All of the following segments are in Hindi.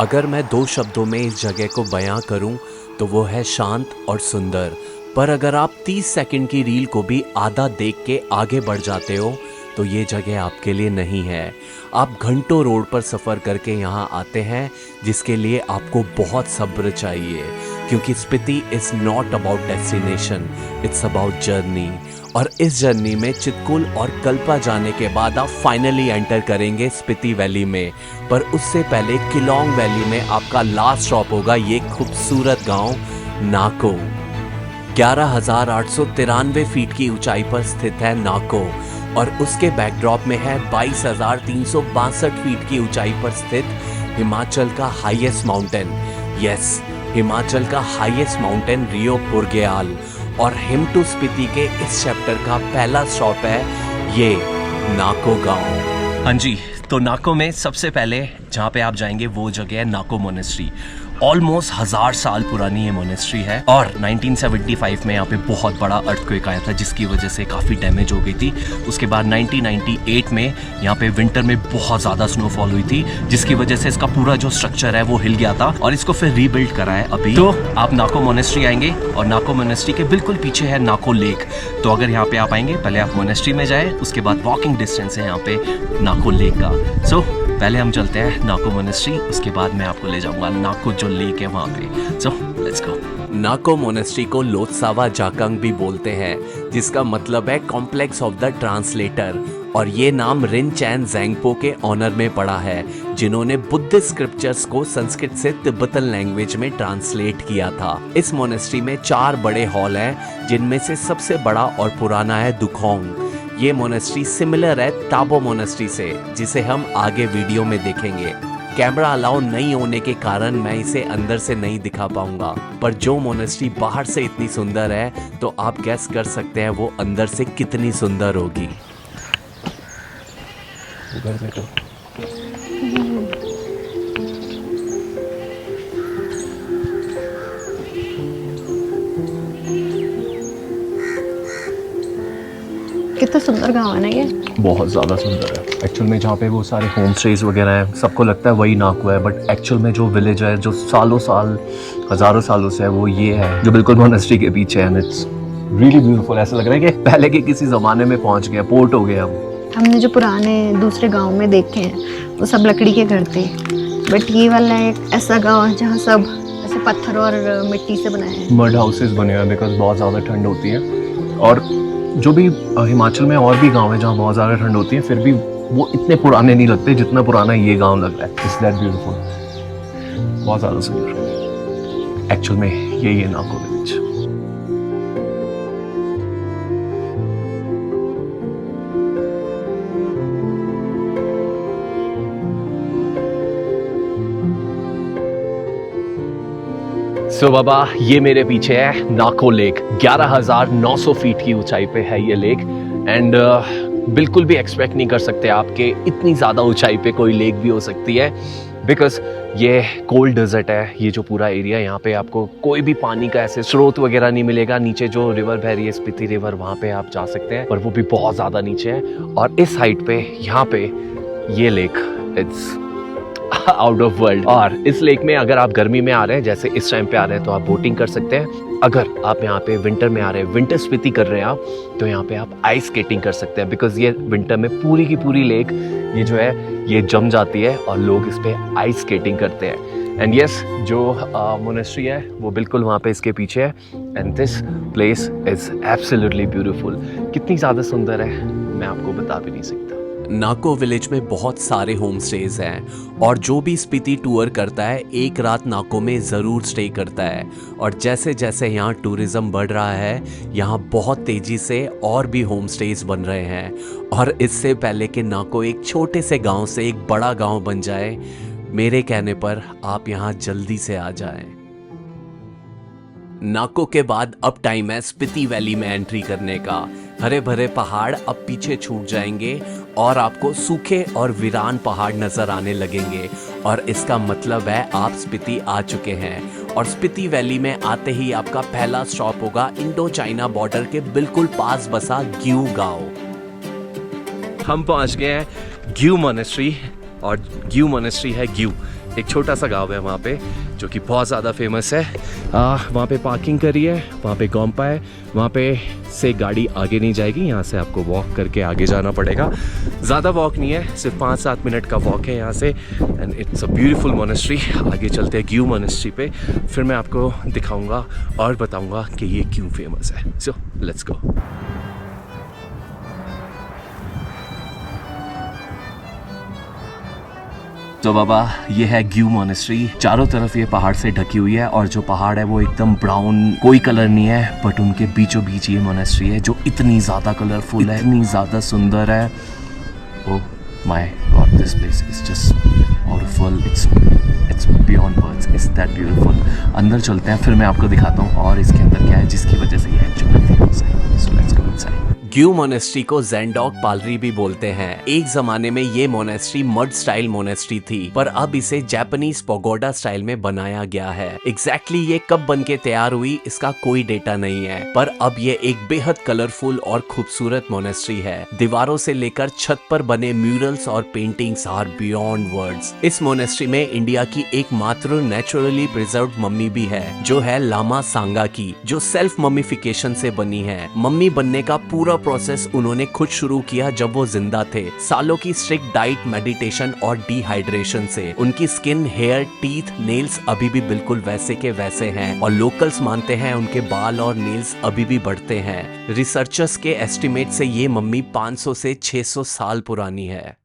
अगर मैं दो शब्दों में इस जगह को बयां करूं तो वो है शांत और सुंदर। पर अगर आप 30 सेकंड की रील को भी आधा देख के आगे बढ़ जाते हो तो ये जगह आपके लिए नहीं है। आप घंटों रोड पर सफ़र करके यहाँ आते हैं, जिसके लिए आपको बहुत सब्र चाहिए, क्योंकि Spiti is not about destination, it's about journey. और इस जर्नी में चितकुल और कल्पा जाने के बाद आप फाइनली एंटर करेंगे स्पीति वैली में। पर उससे पहले किलोंग वैली में आपका लास्ट स्टॉप होगा ये खूबसूरत गांव नाको। 11,893 फीट की ऊंचाई पर स्थित है नाको, और उसके बैकड्रॉप में है 22,362 फीट की ऊंचाई पर स्थित हिमाचल का हाईएस्ट माउंटेन। यस, हिमाचल का हाईएस्ट माउंटेन रियो पुरग्याल। और हिम टू स्पीति के इस चैप्टर का पहला स्टॉप है ये नाको गांव। हाँ जी, तो नाको में सबसे पहले जहाँ पे आप जाएंगे वो जगह है नाको मोनेस्ट्री। ऑलमोस्ट 1000 साल पुरानी ये मोनेस्ट्री है, और 1975 में यहाँ पे बहुत बड़ा अर्थक्वेक आया था जिसकी वजह से काफ़ी डैमेज हो गई थी। उसके बाद 1998 में यहाँ पे विंटर में बहुत ज़्यादा स्नोफॉल हुई थी, जिसकी वजह से इसका पूरा जो स्ट्रक्चर है वो हिल गया था, और इसको फिर रीबिल्ड करा है अभी। तो आप नाको मोनेस्ट्री आएंगे, और नाको मोनेस्ट्री के बिल्कुल पीछे है नाको लेक। तो अगर यहाँ पे आप आएंगे, पहले आप मोनेस्ट्री में जाए, उसके बाद वॉकिंग डिस्टेंस है यहाँ पे नाको लेक का। सो पहले हम चलते हैं नाको मोनेस्ट्री, उसके बाद मैं आपको ले जाऊंगा नाको जो लेक है वहाँ पे। सो लेट्स गो। नाको मोनेस्ट्री को लोत्सावा जाकंग भी बोलते हैं, जिसका मतलब है कॉम्प्लेक्स ऑफ द ट्रांसलेटर। और ये नाम रिन चैन ज़ेंगपो के ऑनर में पड़ा है, जिन्होंने बुद्धिस्ट स्क्रिप्चर्स को संस्कृत से तिब्बतन लैंग्वेज में ट्रांसलेट किया था। इस मोनेस्ट्री में 4 बड़े हॉल हैं, जिनमें से सबसे बड़ा और पुराना है दुखोंग। ये मोनेस्ट्री सिमिलर है ताबो मोनेस्ट्री से, जिसे हम आगे वीडियो में देखेंगे। कैमरा अलाउ नहीं होने के कारण मैं इसे अंदर से नहीं दिखा पाऊंगा, पर जो मोनेस्ट्री बाहर से इतनी सुंदर है तो आप गैस कर सकते हैं वो अंदर से कितनी सुंदर होगी। कितना सुंदर गाँव है ना ये। बहुत ज़्यादा सुंदर है एक्चुअल में। जहाँ पे वो सारे होम स्टेज वगैरह हैं, सबको लगता है वही नाको है, बट एक्चुअल में जो विलेज है जो सालों साल हज़ारों सालों से है वो ये है, जो बिल्कुल मोनेस्ट्री के पीछे है। It's really beautiful. ऐसा लग रहा है कि पहले के किसी ज़माने में पहुँच गया, पोर्ट हो गया हम। हमने जो पुराने दूसरे गांव में देखे हैं वो सब लकड़ी के घर थे, बट ये वाला एक ऐसा गांव है जहाँ सब ऐसे पत्थर और मिट्टी से बनाए हैं। मड हाउसेज बने हुए हैं बिकॉज बहुत ज़्यादा ठंड होती है। और जो भी हिमाचल में और भी गांव है जहाँ बहुत ज़्यादा ठंड होती है, फिर भी वो इतने पुराने नहीं लगते जितना पुराना ये गांव लग रहा है। इट्स दैट ब्यूटीफुल, बहुत ज़्यादा सुंदर। एक्चुअल में यही है नाको विलेज। सो बाबा, ये मेरे पीछे है नाको लेक। 11,900 फीट की ऊंचाई पे है ये लेक, एंड बिल्कुल भी एक्सपेक्ट नहीं कर सकते आप कि इतनी ज़्यादा ऊंचाई पे कोई लेक भी हो सकती है, बिकॉज ये कोल्ड डेजर्ट है। ये जो पूरा एरिया, यहाँ पे आपको कोई भी पानी का ऐसे स्रोत वगैरह नहीं मिलेगा। नीचे जो रिवर बह रही है स्पीति रिवर, वहाँ पे आप जा सकते हैं, पर वो भी बहुत ज़्यादा नीचे है। और इस हाइट पे यहाँ पे ये lake it's out of world. और इस लेक में अगर आप गर्मी में आ रहे हैं, जैसे इस टाइम पे आ रहे हैं, तो आप बोटिंग कर सकते हैं। अगर आप यहाँ पे विंटर में आ रहे हैं, विंटर स्पीति कर रहे हैं आप, तो यहाँ पे आप आइस स्केटिंग कर सकते हैं, बिकॉज ये विंटर में पूरी की पूरी लेक ये जो है ये जम जाती है और लोग इस पे आइस स्केटिंग करते हैं। एंड यस, जो मोनेस्ट्री है वो बिल्कुल वहाँ पे इसके पीछे है, and this place is absolutely beautiful. कितनी ज़्यादा सुंदर है मैं आपको बता भी नहीं सकता। नाको विलेज में बहुत सारे होम स्टेज हैं, और जो भी स्पीति टूर करता है एक रात नाको में ज़रूर स्टे करता है। और जैसे जैसे यहाँ टूरिज़्म बढ़ रहा है, यहाँ बहुत तेज़ी से और भी होम स्टेज बन रहे हैं। और इससे पहले कि नाको एक छोटे से गांव से एक बड़ा गांव बन जाए, मेरे कहने पर आप यहाँ जल्दी से आ जाएं। नाको के बाद अब टाइम है स्पीति वैली में एंट्री करने का। हरे भरे पहाड़ अब पीछे छूट जाएंगे और आपको सूखे और वीरान पहाड़ नजर आने लगेंगे, और इसका मतलब है आप स्पीति आ चुके हैं। और स्पीति वैली में आते ही आपका पहला स्टॉप होगा इंडो चाइना बॉर्डर के बिल्कुल पास बसा ग्यू गांव। हम पहुंच गए हैं ग्यू मोनेस्ट्री, और ग्यू मोनेस्ट्री है ग्यू। एक छोटा सा गांव है वहाँ पे जो कि बहुत ज़्यादा फेमस है। वहाँ पे पार्किंग करी है, वहाँ पे गोम्पा है, वहाँ पे से गाड़ी आगे नहीं जाएगी, यहाँ से आपको वॉक करके आगे जाना पड़ेगा। ज़्यादा वॉक नहीं है, सिर्फ 5-7 मिनट का वॉक है यहाँ से। And it's a beautiful monastery. आगे चलते हैं ग्यू मोनेस्ट्री पे, फिर मैं आपको दिखाऊंगा और बताऊंगा कि ये क्यों फेमस है। सो लेट्स गो। तो बाबा ये है ग्यू मोनेस्ट्री। चारों तरफ ये पहाड़ से ढकी हुई है और जो पहाड़ है वो एकदम ब्राउन, कोई कलर नहीं है, बट उनके बीचों बीच ये मोनेस्ट्री है जो इतनी ज़्यादा कलरफुल है, इतनी ज़्यादा सुंदर है। Oh my God, this place is just beautiful, it's beyond words, it's that beautiful. अंदर चलते हैं, फिर मैं आपको दिखाता हूँ और इसके अंदर क्या है जिसकी वजह से ये एक्चुअली फेमस है। So let's go inside. Gyu monastery को ज़ेंडॉक पालरी भी बोलते हैं। एक जमाने में ये मोनेस्ट्री मड स्टाइल मोनेस्ट्री थी, पर अब इसे जापानीज पगोडा स्टाइल में बनाया गया है। एग्जैक्टली ये कब बन के तैयार हुई इसका कोई डेटा नहीं है, पर अब ये एक बेहद कलरफुल और खूबसूरत मोनेस्ट्री है। दीवारों से लेकर छत पर बने म्यूरल्स और पेंटिंग्स आर बियॉन्ड वर्ड्स। इस मोनेस्ट्री में इंडिया की एकमात्र नेचुरली प्रिजर्व्ड मम्मी भी है, जो है लामा सांगा की, जो सेल्फ मम्मीफिकेशन से बनी है। मम्मी बनने का पूरा प्रोसेस उन्होंने खुद शुरू किया जब वो जिंदा थे। सालों की स्ट्रिक्ट डाइट, मेडिटेशन और डिहाइड्रेशन से उनकी स्किन, हेयर, टीथ, नेल्स अभी भी बिल्कुल वैसे के वैसे हैं और लोकल्स मानते हैं उनके बाल और नेल्स अभी भी बढ़ते हैं। रिसर्चर्स के एस्टिमेट से ये मम्मी 500 से 600 साल पुरानी है।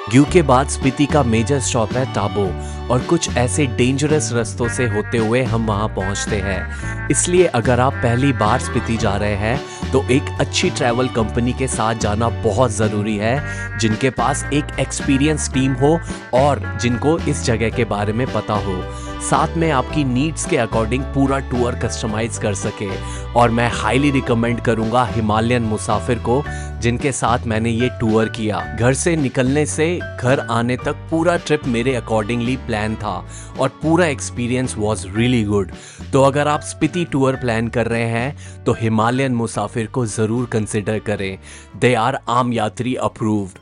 ग्यू के बाद स्पीति का मेजर स्टॉप है टाबो, और कुछ ऐसे डेंजरस रास्तों से होते हुए हम वहां पहुंचते हैं। इसलिए अगर आप पहली बार स्पीति जा रहे हैं तो एक अच्छी ट्रैवल कंपनी के साथ जाना बहुत ज़रूरी है, जिनके पास एक एक्सपीरियंस टीम हो और जिनको इस जगह के बारे में पता हो, साथ में आपकी नीड्स के अकॉर्डिंग पूरा टूर कस्टमाइज कर सके। और मैं हाईली रिकमेंड करूंगा हिमालयन मुसाफिर को, जिनके साथ मैंने ये टूर किया। घर से निकलने से घर आने तक पूरा ट्रिप मेरे अकॉर्डिंगली प्लान था और पूरा एक्सपीरियंस वाज रियली गुड। तो अगर आप स्पीति टूर प्लान कर रहे हैं तो हिमालयन मुसाफिर को ज़रूर कंसिडर करें। दे आर आम यात्री अप्रूव्ड।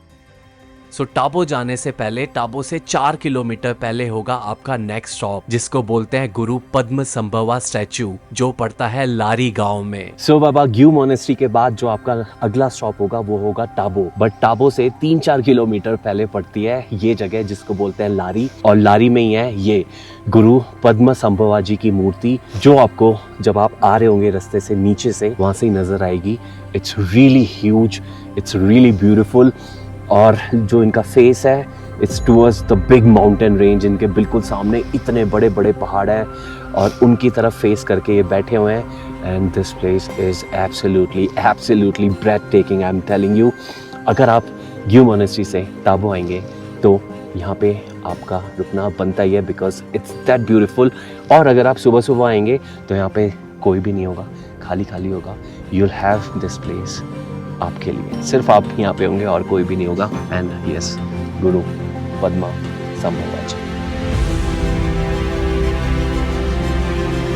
सो टाबो जाने से पहले टाबो से 4 किलोमीटर पहले होगा आपका नेक्स्ट स्टॉप, जिसको बोलते हैं गुरु पद्म संभवा स्टैचू, जो पड़ता है लारी गांव में। सो बाबा ग्यू मोनेस्ट्री के बाद जो आपका अगला स्टॉप होगा वो होगा टाबो, बट टाबो से 3-4 किलोमीटर पहले पड़ती है ये जगह जिसको बोलते हैं लारी, और लारी में ही है ये गुरु पद्म संभवा जी की मूर्ति, जो आपको जब आप आ रहे होंगे रास्ते से नीचे से वहां से ही नजर आएगी। It's really huge, it's really beautiful, और जो इनका फेस है it's towards the big mountain range. इनके बिल्कुल सामने इतने बड़े बड़े पहाड़ हैं और उनकी तरफ फेस करके ये बैठे हुए हैं। And this place is absolutely breathtaking, I am telling you. अगर आप ग्यू मोनेस्ट्री से टाबो आएंगे तो यहाँ पे आपका रुकना बनता ही है, बिकॉज इट्स दैट ब्यूटीफुल। और अगर आप सुबह सुबह आएंगे तो यहाँ पे कोई भी नहीं होगा, खाली खाली होगा। You will have this place आपके लिए, सिर्फ आप यहाँ पे होंगे और कोई भी नहीं होगा। एंड यस, गुरु पद्मा संभवा जी।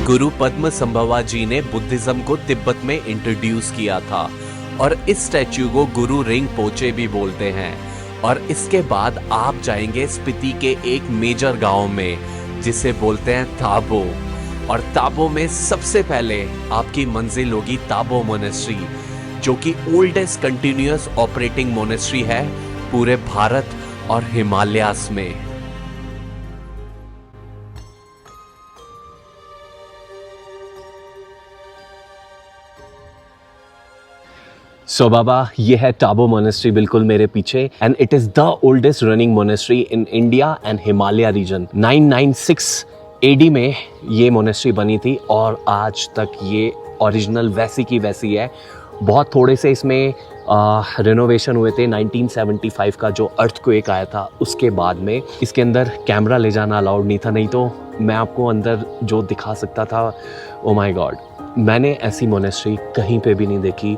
गुरु पद्म संभवा जी ने बुद्धिज्म को तिब्बत में इंट्रोड्यूस किया था, और इस स्टैच्यू को गुरु रिंग पोचे भी बोलते हैं। और इसके बाद आप जाएंगे स्पीति के एक मेजर गांव में जिसे बोलते हैं ताबो, और ताबो में सबसे पहले आपकी मंजिल होगी ताबो मोनेस्ट्री, जो कि ओल्डेस्ट कंटिन्यूअस ऑपरेटिंग मोनेस्ट्री है पूरे भारत और हिमालयास में। सो बाबा ये है टाबो मोनेस्ट्री बिल्कुल मेरे पीछे, and it is the oldest running monastery in India and Himalaya region. 996 AD में ये मोनेस्ट्री बनी थी और आज तक ये ओरिजिनल वैसी की वैसी है। बहुत थोड़े से इसमें रिनोवेशन हुए थे। 1975 का जो अर्थक्वेक आया था उसके बाद में इसके अंदर कैमरा ले जाना अलाउड नहीं था, नहीं तो मैं आपको अंदर जो दिखा सकता था। ओ माय गॉड, मैंने ऐसी मोनेस्ट्री कहीं पे भी नहीं देखी।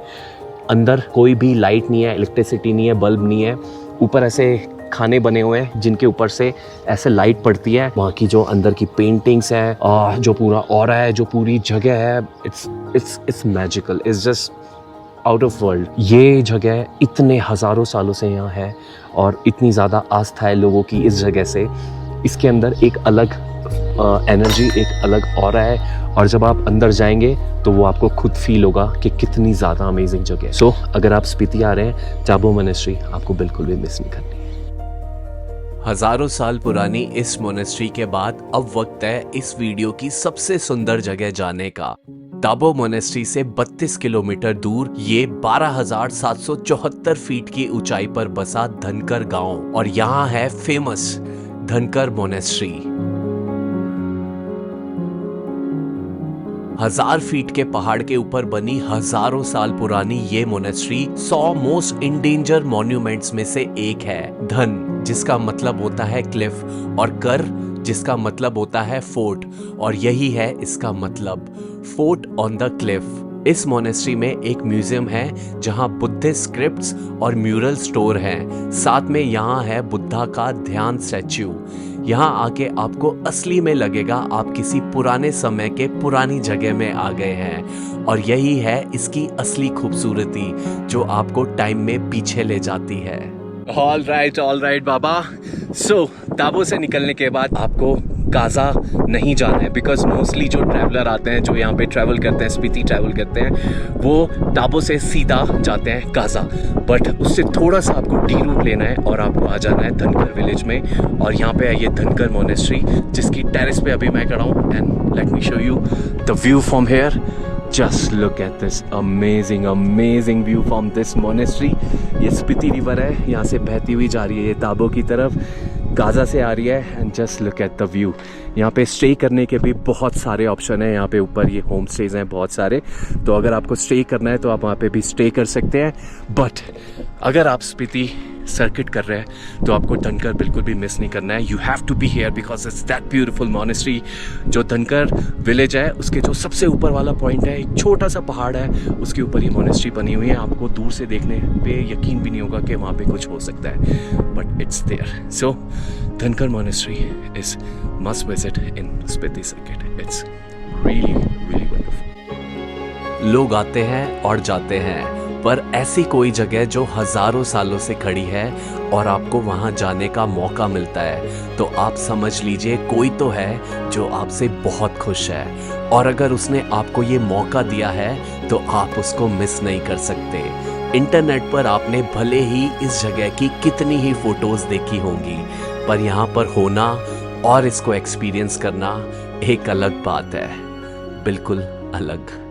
अंदर कोई भी लाइट नहीं है, इलेक्ट्रिसिटी नहीं है, बल्ब नहीं है। ऊपर ऐसे खाने बने हुए हैं जिनके ऊपर से ऐसे लाइट पड़ती है। वहाँ की जो अंदर की पेंटिंग्स है, जो पूरा ऑरा है, जो पूरी जगह है, it's magical, it's just out of world. ये जगह इतने हज़ारों सालों से यहाँ है और इतनी ज़्यादा आस्था है लोगों की इस जगह से, इसके अंदर एक अलग एनर्जी, एक अलग ऑरा है, और जब आप अंदर जाएंगे तो वो आपको खुद फील होगा कि कितनी ज़्यादा अमेजिंग जगह है। सो अगर आप स्पीति आ रहे हैं, टाबो मोनेस्ट्री आपको बिल्कुल भी मिस नहीं करनी। हजारों साल पुरानी इस मोनेस्ट्री के बाद अब वक्त है इस वीडियो की सबसे सुंदर जगह जाने का। टाबो मोनेस्ट्री से 32 किलोमीटर दूर ये 12,774 फीट की ऊंचाई पर बसा धनकर गांव, और यहाँ है फेमस धनकर मोनेस्ट्री। 1000 फीट के पहाड़ के ऊपर बनी हजारों साल पुरानी ये मोनेस्ट्री 100 मोस्ट इंडेंजर मॉन्यूमेंट्स में से एक है। धन जिसका मतलब होता है क्लिफ, और कर जिसका मतलब होता है फोर्ट, और यही है इसका मतलब, फोर्ट ऑन द क्लिफ। इस मोनेस्ट्री में एक म्यूजियम है जहां बुद्धिस्ट स्क्रिप्ट्स और म्यूरल स्टोर हैं। साथ में यहाँ है बुद्धा का ध्यान स्टैच्यू। यहाँ आके आपको असली में लगेगा आप किसी पुराने समय के पुरानी जगह में आ गए हैं, और यही है इसकी असली खूबसूरती जो आपको टाइम में पीछे ले जाती है। ऑल राइट बाबा। सो टाबो से निकलने के बाद आपको काजा नहीं जाना है, बिकॉज मोस्टली जो ट्रैवलर आते हैं, जो यहाँ पे ट्रैवल करते हैं, स्पीति ट्रैवल करते हैं, वो टाबो से सीधा जाते हैं काजा। बट उससे थोड़ा सा आपको डी रूट लेना है और आपको आ जाना है धनकर विलेज में, और यहाँ पे है ये धनकर मोनेस्ट्री जिसकी टेरेस पे अभी मैं खड़ा हूँ। And let me show you the view from here. Just look at this amazing view from this monastery। ये स्पीति रिवर है, यहाँ से बहती हुई जा रही है ये टाबो की तरफ, गाजा से आ रही है। And just look at the view. यहाँ पे स्टे करने के भी बहुत सारे ऑप्शन हैं। यहाँ पे ऊपर ये होम स्टेज हैं बहुत सारे, तो अगर आपको स्टे करना है तो आप वहाँ पे भी स्टे कर सकते हैं। बट अगर आप स्पीति सर्किट कर रहे हैं तो आपको धनकर बिल्कुल भी मिस नहीं करना है। You have to be here because it's that beautiful monastery. जो धनकर विलेज है उसके जो सबसे ऊपर वाला पॉइंट है, एक छोटा सा पहाड़ है, उसके ऊपर ये मोनेस्ट्री बनी हुई है। आपको दूर से देखने पे यकीन भी नहीं होगा कि वहाँ पे कुछ हो सकता है, but it's there. So Dhankar monastery is must visit in Spiti circuit. It's really wonderful. लोग आते हैं और जाते हैं, पर ऐसी कोई जगह जो हजारों सालों से खड़ी है और आपको वहां जाने का मौका मिलता है, तो आप समझ लीजिए कोई तो है जो आपसे बहुत खुश है, और अगर उसने आपको ये मौका दिया है तो आप उसको मिस नहीं कर सकते। इंटरनेट पर आपने भले ही इस जगह की कितनी ही फोटोज देखी होंगी, पर यहाँ पर होना और इसको एक्सपीरियंस करना एक अलग बात है, बिल्कुल अलग।